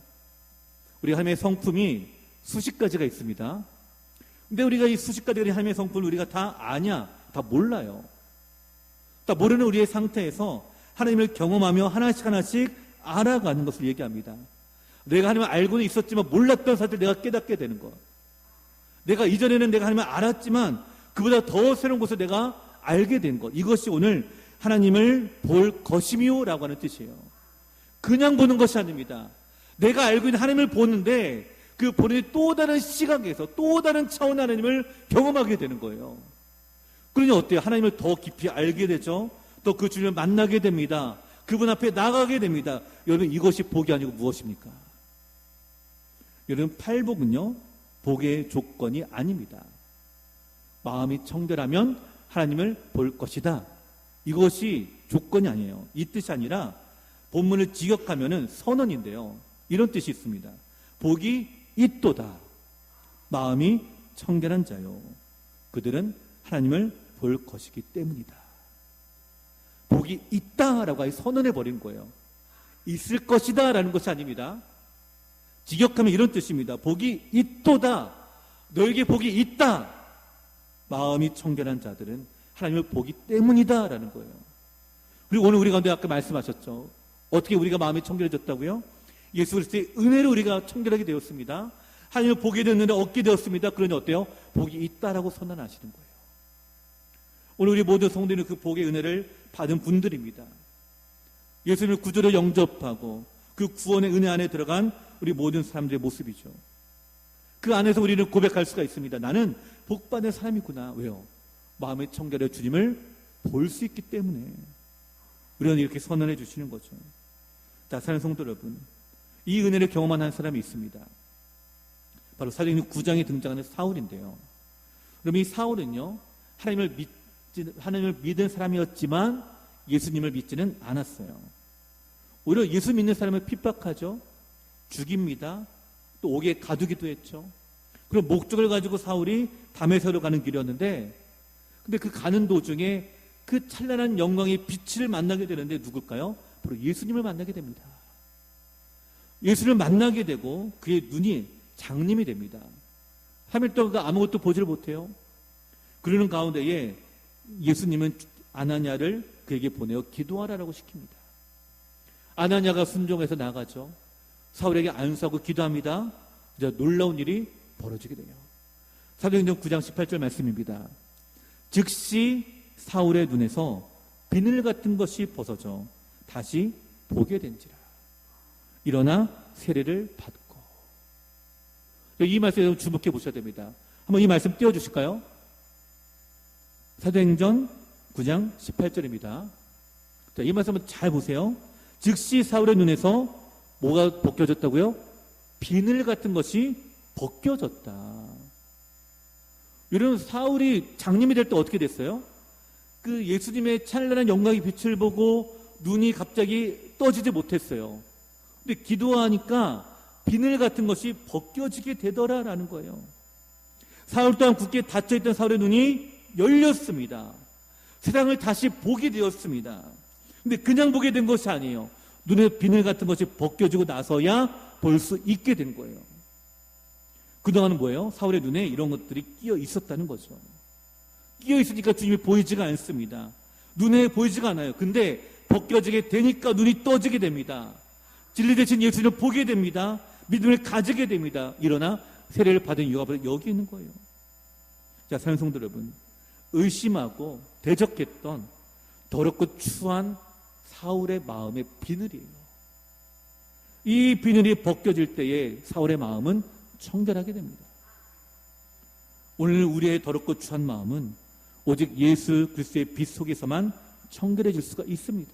우리 하나님의 성품이 수십 가지가 있습니다. 근데 우리가 이 수십 가지 하나님의 성품을 우리가 다 아냐? 다 몰라요. 다 모르는 우리의 상태에서 하나님을 경험하며 하나씩 하나씩 알아가는 것을 얘기합니다. 내가 하나님을 알고는 있었지만 몰랐던 사실을 내가 깨닫게 되는 것. 내가 이전에는 내가 하나님을 알았지만 그보다 더 새로운 것을 내가 알게 된 것. 이것이 오늘 하나님을 볼 것이미요 라고 하는 뜻이에요. 그냥 보는 것이 아닙니다. 내가 알고 있는 하나님을 보는데 그 보는 또 다른 시각에서 또 다른 차원의 하나님을 경험하게 되는 거예요. 그러니 어때요? 하나님을 더 깊이 알게 되죠. 또 그 주님을 만나게 됩니다. 그분 앞에 나가게 됩니다. 여러분, 이것이 복이 아니고 무엇입니까? 여러분, 팔복은요 복의 조건이 아닙니다. 마음이 청결하면 하나님을 볼 것이다, 이것이 조건이 아니에요. 이 뜻이 아니라 본문을 직역하면은 선언인데요, 이런 뜻이 있습니다. 복이 있도다, 마음이 청결한 자요, 그들은 하나님을 볼 것이기 때문이다. 복이 있다라고 아예 선언해 버린 거예요. 있을 것이다 라는 것이 아닙니다. 직역하면 이런 뜻입니다. 복이 있도다, 너에게 복이 있다, 마음이 청결한 자들은 하나님을 보기 때문이다 라는 거예요. 그리고 오늘 우리 가운데 아까 말씀하셨죠. 어떻게 우리가 마음이 청결해졌다고요? 예수 그리스도의 은혜로 우리가 청결하게 되었습니다. 하나님을 보게 되는 은혜를 얻게 되었습니다. 그러니 어때요? 복이 있다라고 선언하시는 거예요. 오늘 우리 모든 성도는 그 복의 은혜를 받은 분들입니다. 예수님을 구주로 영접하고 그 구원의 은혜 안에 들어간 우리 모든 사람들의 모습이죠. 그 안에서 우리는 고백할 수가 있습니다. 나는 복받은 사람이구나. 왜요? 마음의 청결의 주님을 볼 수 있기 때문에 우리는 이렇게 선언해 주시는 거죠. 자, 사랑하는 성도 여러분, 이 은혜를 경험한 한 사람이 있습니다. 바로 사도행전 9장에 등장하는 사울인데요. 그럼 이 사울은요, 하나님을 믿은 사람이었지만 예수님을 믿지는 않았어요. 오히려 예수 믿는 사람을 핍박하죠. 죽입니다. 또 옥에 가두기도 했죠. 그럼 목적을 가지고 사울이 다메섹으로 가는 길이었는데, 근데 그 가는 도중에 그 찬란한 영광의 빛을 만나게 되는데 누굴까요? 바로 예수님을 만나게 됩니다. 예수를 만나게 되고 그의 눈이 장님이 됩니다. 3일 동안 아무것도 보지를 못해요. 그러는 가운데에 예수님은 아나니아를 그에게 보내어 기도하라라고 시킵니다. 아나니아가 순종해서 나가죠. 사울에게 안수하고 기도합니다. 이제 놀라운 일이 벌어지게 돼요. 사도행전 9장 18절 말씀입니다. 즉시 사울의 눈에서 비늘 같은 것이 벗어져 다시 보게 된지라. 일어나 세례를 받고. 이 말씀에 주목해 보셔야 됩니다. 한번 이 말씀 띄워주실까요? 사도행전 9장 18절입니다. 자, 이 말씀 한번 잘 보세요. 즉시 사울의 눈에서 뭐가 벗겨졌다고요? 비늘 같은 것이 벗겨졌다. 여러분, 사울이 장님이 될 때 어떻게 됐어요? 그 예수님의 찬란한 영광의 빛을 보고 눈이 갑자기 떠지지 못했어요. 근데 기도하니까 비늘 같은 것이 벗겨지게 되더라라는 거예요. 사울 또한 굳게 닫혀있던 사울의 눈이 열렸습니다. 세상을 다시 보게 되었습니다. 근데 그냥 보게 된 것이 아니에요. 눈에 비늘 같은 것이 벗겨지고 나서야 볼 수 있게 된 거예요. 그동안은 뭐예요? 사울의 눈에 이런 것들이 끼어 있었다는 거죠. 끼어 있으니까 주님이 보이지가 않습니다. 눈에 보이지가 않아요. 근데 벗겨지게 되니까 눈이 떠지게 됩니다. 진리 대신 예수님을 보게 됩니다. 믿음을 가지게 됩니다. 일어나 세례를 받은 이유가 바로 여기 있는 거예요. 자, 사랑하는 성도 여러분, 의심하고 대적했던 더럽고 추한 사울의 마음의 비늘이에요. 이 비늘이 벗겨질 때에 사울의 마음은 청결하게 됩니다. 오늘 우리의 더럽고 추한 마음은 오직 예수 그리스도의 빛 속에서만 청결해질 수가 있습니다.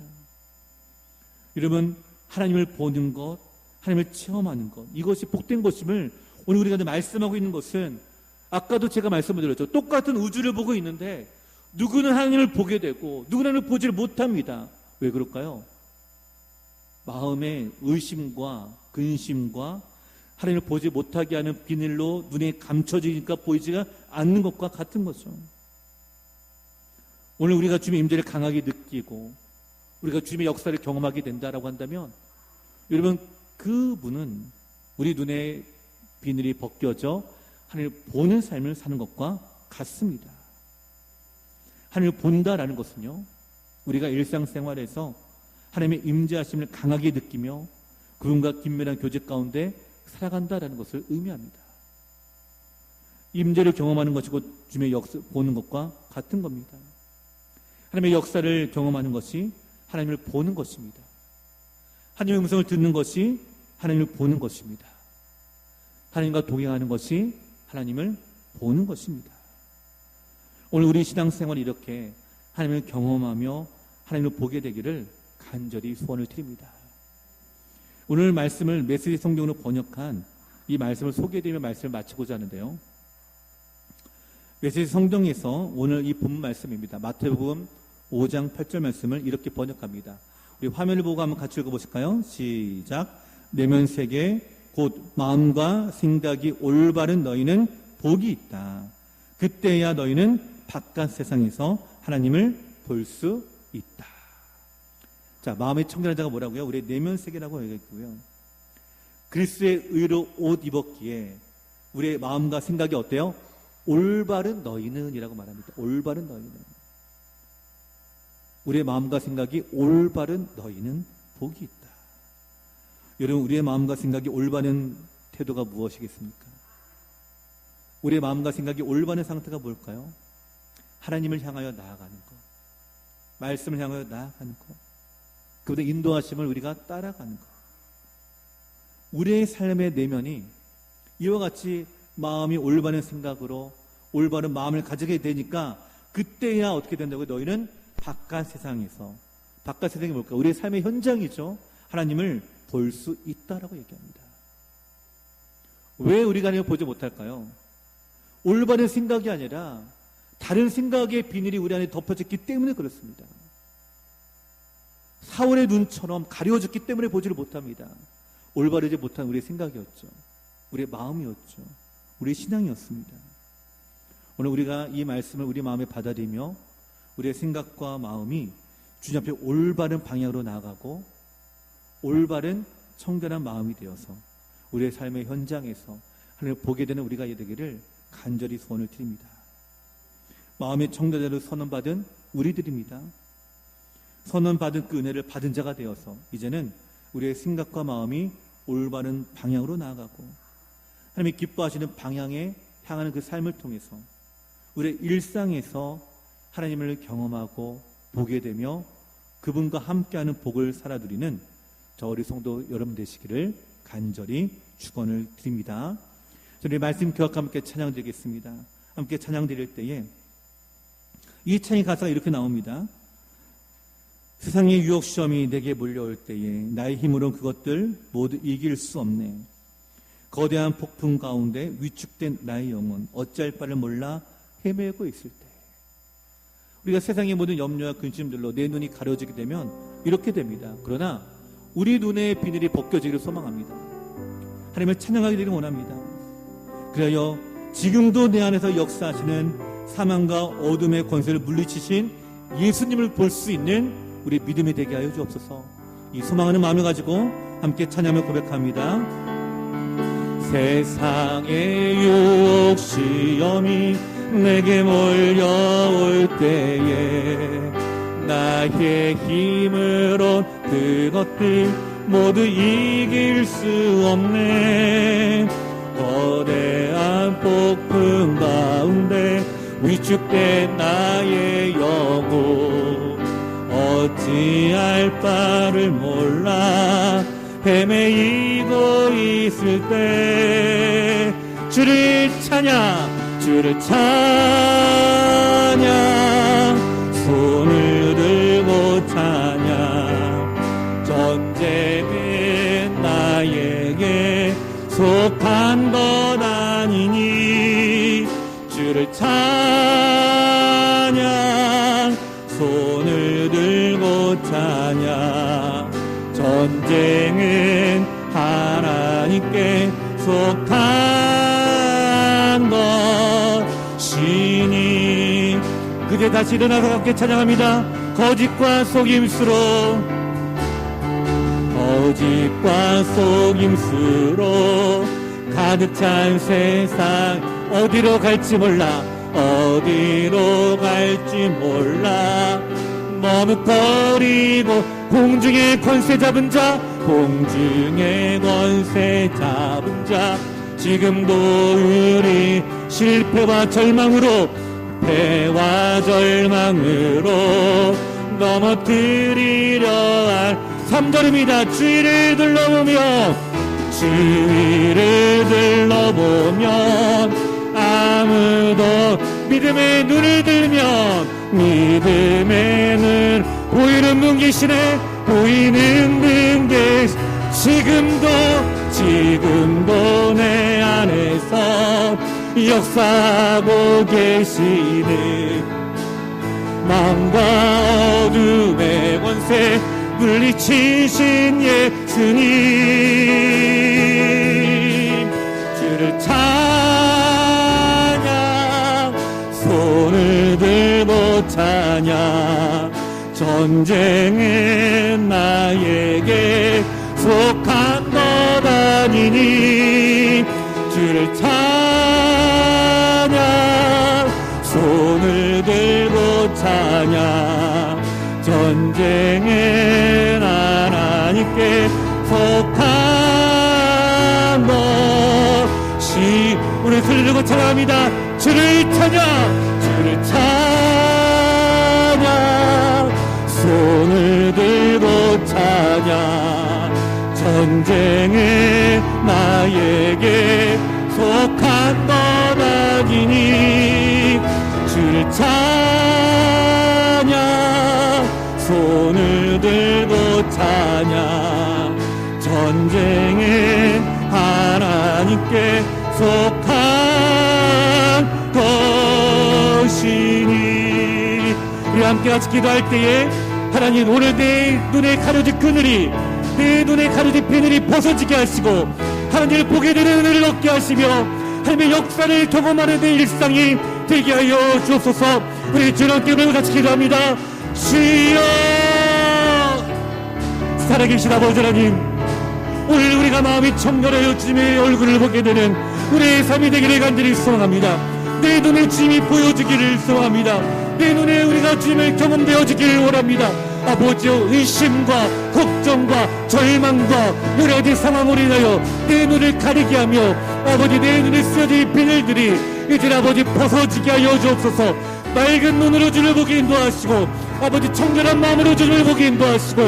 여러분, 하나님을 보는 것, 하나님을 체험하는 것, 이것이 복된 것임을 오늘 우리가 말씀하고 있는 것은, 아까도 제가 말씀을 드렸죠. 똑같은 우주를 보고 있는데 누구는 하나님을 보게 되고 누구는 하나님을 보지를 못합니다. 왜 그럴까요? 마음의 의심과 근심과 하나님을 보지 못하게 하는 비늘로 눈에 감춰지니까 보이지가 않는 것과 같은 거죠. 오늘 우리가 주님의 임재를 강하게 느끼고 우리가 주님의 역사를 경험하게 된다라고 한다면, 여러분, 그분은 우리 눈에 비늘이 벗겨져 하나님을 보는 삶을 사는 것과 같습니다. 하나님을 본다라는 것은요, 우리가 일상생활에서 하나님의 임재하심을 강하게 느끼며 그분과 긴밀한 교제 가운데 살아간다라는 것을 의미합니다. 임재를 경험하는 것이고 주님의 역사 보는 것과 같은 겁니다. 하나님의 역사를 경험하는 것이 하나님을 보는 것입니다. 하나님의 음성을 듣는 것이 하나님을 보는 것입니다. 하나님과 동행하는 것이 하나님을 보는 것입니다. 오늘 우리 신앙생활이 이렇게 하나님을 경험하며 하나님을 보게 되기를 간절히 소원을 드립니다. 오늘 말씀을 메시지 성경으로 번역한 이 말씀을 소개해드리며 말씀을 마치고자 하는데요. 메시지 성경에서 오늘 이 본문 말씀입니다. 마태복음 5장 8절 말씀을 이렇게 번역합니다. 우리 화면을 보고 한번 같이 읽어보실까요? 시작. 내면 세계 곧 마음과 생각이 올바른 너희는 복이 있다. 그때야 너희는 바깥 세상에서 하나님을 볼 수 있다. 자, 마음의 청결한 자가 뭐라고요? 우리의 내면 세계라고 얘기했고요. 그리스도의 의로 옷 입었기에 우리의 마음과 생각이 어때요? 올바른 너희는 이라고 말합니다. 올바른 너희는. 우리의 마음과 생각이 올바른 너희는 복이 있다. 여러분, 우리의 마음과 생각이 올바른 태도가 무엇이겠습니까? 우리의 마음과 생각이 올바른 상태가 뭘까요? 하나님을 향하여 나아가는 것, 말씀을 향하여 나아가는 것, 그분의 인도하심을 우리가 따라가는 것. 우리의 삶의 내면이 이와 같이 마음이 올바른 생각으로 올바른 마음을 가지게 되니까 그때야 어떻게 된다고요? 너희는 바깥 세상에서, 바깥 세상이 뭘까? 우리의 삶의 현장이죠. 하나님을 볼 수 있다라고 얘기합니다. 왜 우리가 하나님을 보지 못할까요? 올바른 생각이 아니라 다른 생각의 비늘이 우리 안에 덮여졌기 때문에 그렇습니다. 사울의 눈처럼 가려졌기 때문에 보지를 못합니다. 올바르지 못한 우리의 생각이었죠. 우리의 마음이었죠. 우리의 신앙이었습니다. 오늘 우리가 이 말씀을 우리 마음에 받아들이며 우리의 생각과 마음이 주님 앞에 올바른 방향으로 나아가고 올바른 청결한 마음이 되어서 우리의 삶의 현장에서 하나님을 보게 되는 우리가 되기를 간절히 소원을 드립니다. 마음의 청결자로 선언받은 우리들입니다. 선언받은 그 은혜를 받은 자가 되어서 이제는 우리의 생각과 마음이 올바른 방향으로 나아가고 하나님이 기뻐하시는 방향에 향하는 그 삶을 통해서 우리의 일상에서 하나님을 경험하고 보게 되며 그분과 함께하는 복을 살아누리는 저 우리 성도 여러분 되시기를 간절히 축원을 드립니다. 저희 말씀 교학과 함께 찬양 드리겠습니다. 함께 찬양 드릴 때에 이 찬양 가사가 이렇게 나옵니다. 세상의 유혹 시험이 내게 몰려올 때에 나의 힘으로는 그것들 모두 이길 수 없네. 거대한 폭풍 가운데 위축된 나의 영혼 어찌할 바를 몰라 헤매고 있을 때 우리가 세상의 모든 염려와 근심들로 내 눈이 가려지게 되면 이렇게 됩니다. 그러나 우리 눈의 비늘이 벗겨지기를 소망합니다. 하나님을 찬양하게 되기를 원합니다. 그래요 지금도 내 안에서 역사하시는 사망과 어둠의 권세를 물리치신 예수님을 볼 수 있는 우리 믿음이 되게 하여 주옵소서. 이 소망하는 마음을 가지고 함께 찬양하며 고백합니다. 세상의 유혹 시험이 내게 몰려올 때에 나의 힘으론 그것들 모두 이길 수 없네. 거대한 폭풍 가운데 위축된 나의 영혼 어찌할 바를 몰라 헤매이고 있을 때 주를 찬양 주를 찬양 손을 들고 찬양 전쟁은 나에게 속한 것 아니니 주를 찬양 손을 들고 찬양 전쟁은 하나님께 속한 것이니 그제 다시 일어나서 함께 찬양합니다. 거짓과 속임수로 가득 찬 세상 어디로 갈지 몰라 어디로 갈지 몰라 머뭇거리고 공중의 권세 잡은 자 공중의 권세 잡은 자 지금도 우리 실패와 절망으로 실패와 절망으로 넘어뜨리려 할 3절입니다. 주위를 둘러보면 아무도 믿음의 눈을 들면 믿음의 눈 보이는 분 계시네. 보이는 분 계시 지금도 내 안에서 역사하고 계시네. 마음과 어둠의 권세 물리치신 예수님 주를 찬양 손을 들고 찬양 전쟁은 나에게 속한 것 아니니 주를 찬양 손을 들고 찬양 전쟁은 하나님께 속한 것이 오늘 손을 들고 찬양합니다. 주를 찬양 손을 들고 찬양 전쟁은 나에게 속한 것 아니니 주를 찬양 손을 들고 찬양 전쟁은 하나님께 속한 것이니. 우리 함께 같이 기도할 때에 하나님 오늘 내 눈에 가려진 그늘이 내 눈에 가려진 비늘이 벗어지게 하시고 하나님을 보게 되는 은혜를 얻게 하시며 하나님의 역사를 경험하는 내 일상이 되게 하여 주옵소서. 우리 주님께 오늘 같이 기도합니다. 주여 살아계신 아버지 하나님 오늘 우리가 마음이 청결하여 주님의 얼굴을 보게 되는 우리의 삶이 되기를 간절히 소원합니다. 내 눈에 주님이 보여주기를 소원합니다. 내 눈에 우리가 주님을 경험되어지기를 원합니다. 아버지여 의심과 걱정과 절망과 여러 가지 상황으로 인하여 내 눈을 가리게 하며 아버지 내 눈에 쓰여진 비늘들이 이제 아버지 벗어지게 하여 주옵소서. 맑은 눈으로 주를 보게 인도하시고 아버지 청결한 마음으로 주를 보게 인도하시고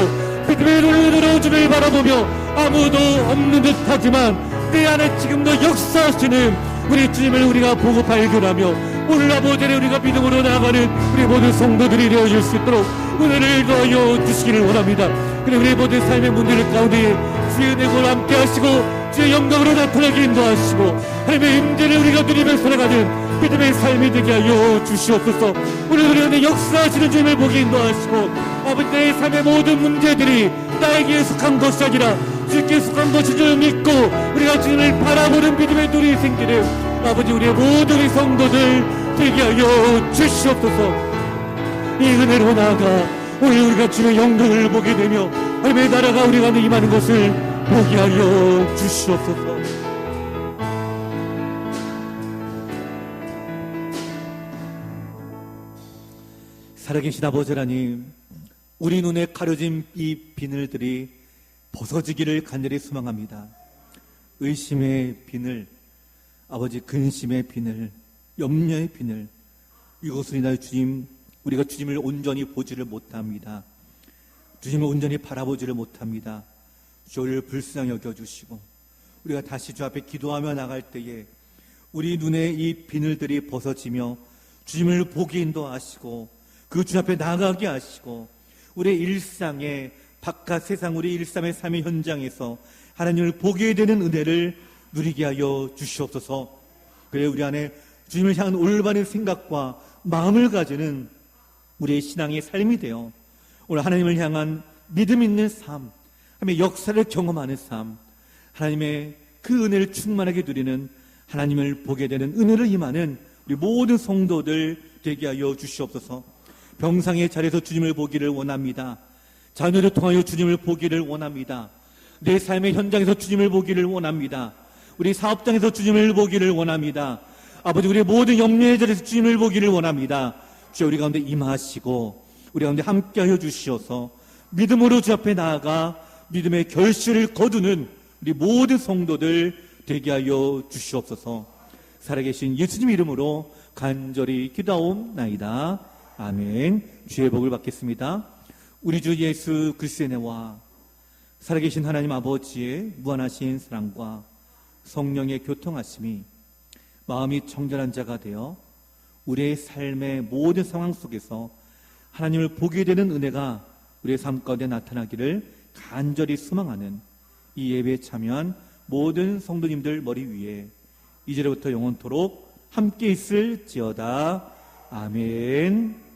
믿음의 눈으로 주를 바라보며 아무도 없는 듯하지만 내 안에 지금도 역사하시는 우리 주님을 우리가 보고 발견하며 오늘 아버지를 우리가 믿음으로 나아가는 우리 모든 성도들이 되어질 수 있도록 은혜를 더하여 주시기를 원합니다. 그리고 우리 모든 삶의 문제를 가운데 주의 은혜로 함께 하시고 주의 영광으로 나타나게 인도하시고 하나님의 임재를 우리가 누리며 살아가는 믿음의 삶이 되게 하여 주시옵소서. 오늘 우리 안에 역사하시는 주님을 보게 인도하시고 아버지 내 삶의 모든 문제들이 나에게 속한 것이 아니라 주께 속한 것인 줄 믿고 우리가 주님을 바라보는 믿음의 눈이 생기는 아버지 우리의 모든 성도들 되게 하여 주시옵소서. 이 은혜로 나아가 오늘 우리가 주의 영광을 보게 되며 하나님의 나라가 우리 가운데 임하는 것을 보게 하여 주시옵소서. 살아계신 아버지 하나님 우리 눈에 가려진 이 비늘들이 벗어지기를 간절히 소망합니다. 의심의 비늘 아버지 근심의 비늘 염려의 비늘 이것을 인하여 주님 우리가 주님을 온전히 보지를 못합니다. 주님을 온전히 바라보지를 못합니다. 주를 불쌍히 여겨주시고 우리가 다시 주 앞에 기도하며 나갈 때에 우리 눈에 이 비늘들이 벗어지며 주님을 보게 인도하시고 그 주 앞에 나가게 하시고 우리의 일상의 바깥 세상 우리 일상의 삶의 현장에서 하나님을 보게 되는 은혜를 누리게 하여 주시옵소서. 그래 우리 안에 주님을 향한 올바른 생각과 마음을 가지는 우리의 신앙의 삶이 되어 오늘 하나님을 향한 믿음 있는 삶, 하나님의 역사를 경험하는 삶, 하나님의 그 은혜를 충만하게 누리는 하나님을 보게 되는 은혜를 임하는 우리 모든 성도들 되게 하여 주시옵소서. 병상의 자리에서 주님을 보기를 원합니다. 자녀를 통하여 주님을 보기를 원합니다. 내 삶의 현장에서 주님을 보기를 원합니다. 우리 사업장에서 주님을 보기를 원합니다. 아버지 우리의 모든 염려의 자리에서 주님을 보기를 원합니다. 주여 우리 가운데 임하시고 우리 가운데 함께하여 주시어서 믿음으로 주 앞에 나아가 믿음의 결실을 거두는 우리 모든 성도들 되게 하여 주시옵소서. 살아계신 예수님 이름으로 간절히 기도하옵나이다. 아멘. 주의 복을 받겠습니다. 우리 주 예수 그리스도의 은혜와 살아계신 하나님 아버지의 무한하신 사랑과 성령의 교통하심이 마음이 정결한 자가 되어 우리의 삶의 모든 상황 속에서 하나님을 보게 되는 은혜가 우리의 삶 가운데 나타나기를 간절히 소망하는 이 예배에 참여한 모든 성도님들 머리 위에 이제로부터 영원토록 함께 있을지어다. 아멘.